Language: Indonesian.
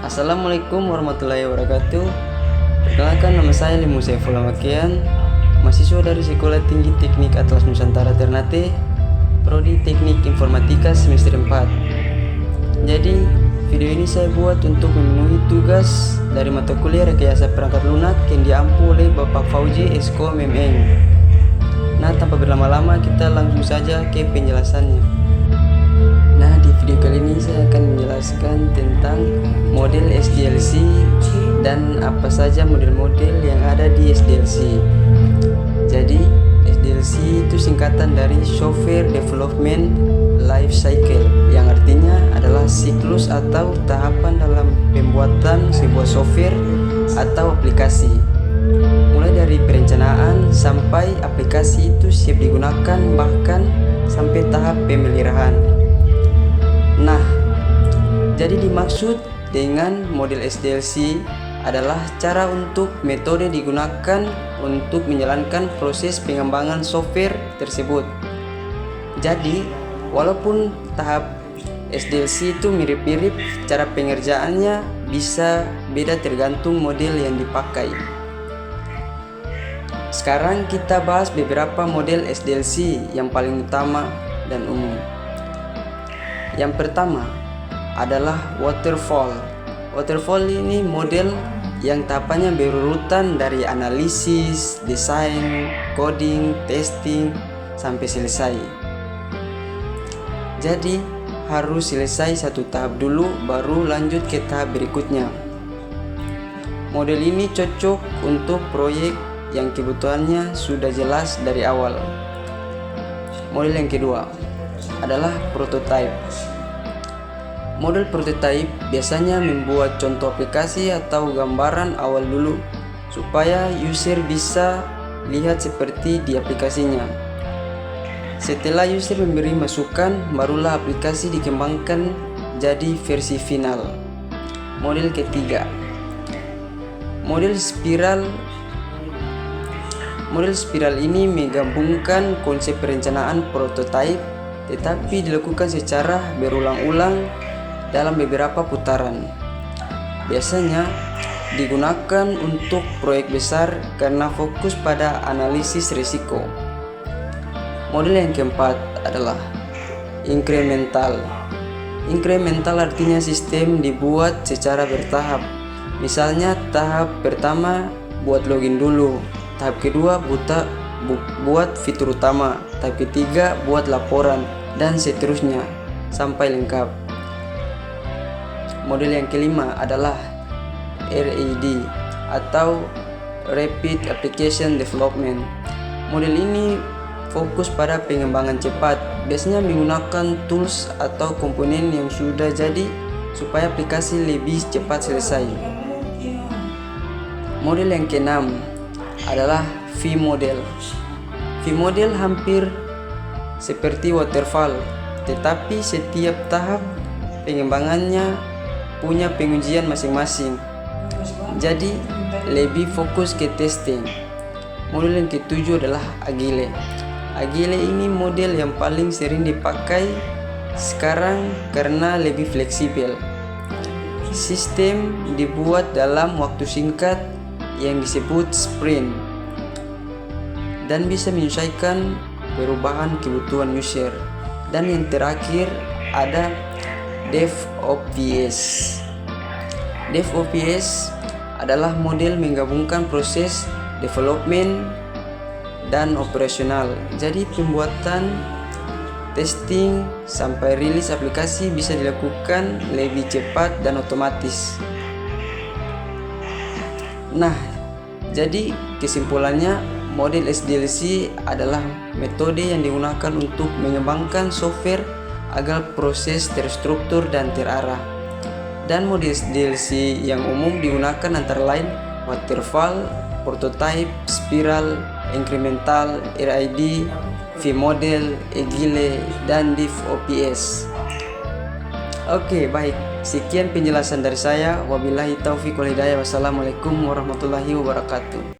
Assalamualaikum warahmatullahi wabarakatuh. Perkenalkan, nama saya Limu Saifullah Makian, mahasiswa dari Sekolah Tinggi Teknik Atlas Nusantara Ternate, Prodi Teknik Informatika semester 4. Jadi, video ini saya buat untuk memenuhi tugas dari mata kuliah Rekayasa Perangkat Lunak yang diampu oleh Bapak Fauzi Esko Memeng. Nah, tanpa berlama-lama kita langsung saja ke penjelasannya. Nah, di video kali ini saya akan menjelaskan tentang model SDLC dan apa saja model-model yang ada di SDLC. Jadi, SDLC itu singkatan dari Software Development Life Cycle, yang artinya adalah siklus atau tahapan dalam pembuatan sebuah software atau aplikasi. Mulai dari perencanaan sampai aplikasi itu siap digunakan, bahkan sampai tahap pemeliharaan. Nah, jadi dimaksud dengan model SDLC adalah cara untuk metode digunakan untuk menjalankan proses pengembangan software tersebut. Jadi, walaupun tahap SDLC itu mirip-mirip, cara pengerjaannya bisa beda tergantung model yang dipakai. Sekarang kita bahas beberapa model SDLC yang paling utama dan umum. Yang pertama adalah waterfall. Waterfall ini model yang tahapannya berurutan dari analisis, desain, coding, testing, sampai selesai. Jadi harus selesai satu tahap dulu, baru lanjut ke tahap berikutnya. Model ini cocok untuk proyek yang kebutuhannya sudah jelas dari awal. Model yang kedua adalah prototype. Model prototype biasanya membuat contoh aplikasi atau gambaran awal dulu supaya user bisa lihat seperti di aplikasinya. Setelah user memberi masukan, barulah aplikasi dikembangkan jadi versi final. Model ketiga, model spiral. Model spiral ini menggabungkan konsep perencanaan prototype tetapi dilakukan secara berulang-ulang dalam beberapa putaran. Biasanya digunakan untuk proyek besar karena fokus pada analisis risiko. Model yang keempat adalah incremental. Incremental artinya sistem dibuat secara bertahap. Misalnya tahap pertama buat login dulu, tahap kedua buat fitur utama, tahap ketiga buat laporan, dan seterusnya sampai lengkap. Model yang kelima adalah RAD atau Rapid Application Development. Model ini fokus pada pengembangan cepat, biasanya menggunakan tools atau komponen yang sudah jadi supaya aplikasi lebih cepat selesai. Model yang keenam adalah V-model. V-model hampir seperti waterfall, tetapi setiap tahap pengembangannya punya pengujian masing-masing. Jadi lebih fokus ke testing. Model yang ketujuh adalah Agile. Agile ini model yang paling sering dipakai sekarang karena lebih fleksibel. Sistem dibuat dalam waktu singkat yang disebut sprint dan bisa menyesuaikan perubahan kebutuhan user. Dan yang terakhir ada DevOps. DevOps adalah model menggabungkan proses development dan operasional. Jadi pembuatan, testing, sampai rilis aplikasi bisa dilakukan lebih cepat dan otomatis. Nah, jadi kesimpulannya, model SDLC adalah metode yang digunakan untuk mengembangkan software agar proses terstruktur dan terarah. Dan model SDLC yang umum digunakan antara lain waterfall, prototype, spiral, incremental, RAD, V-model, Agile, dan DevOps. Oke, baik. Sekian penjelasan dari saya. Wabillahi taufiq wal hidayah. Wassalamualaikum warahmatullahi wabarakatuh.